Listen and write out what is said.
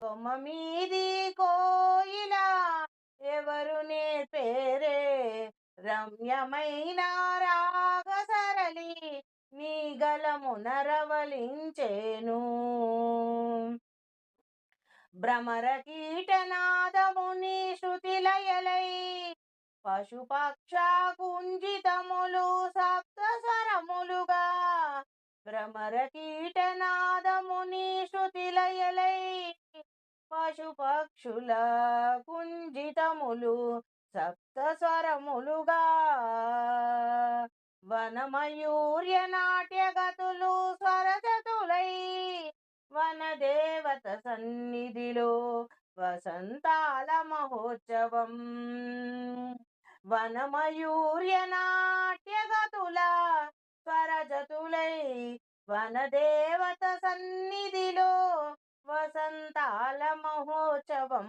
కొమ్మ మీది కోయిలా ఎవరు నేర్పేరే రమ్యమైన రాగ సరళి నీ గలమున రవలించేను భ్రమర కీటనాదముని శృతిలయలై పశుపక్ష కుంజితములు సప్త స్వరములుగా భ్రమర కీటనాదముని శృతిలయలై పశుపక్షుల కుంజితములు సప్త స్వరములుగా వనమయూర్య నాట్యగతులు స్వరజతులై వనదేవత సన్నిధిలో వసంతాల మహోత్సవం వనమయూర్య నాట్యగతుల స్వరజతులై వనదేవత సన్నిధిలో వసంతాల మహోత్సవం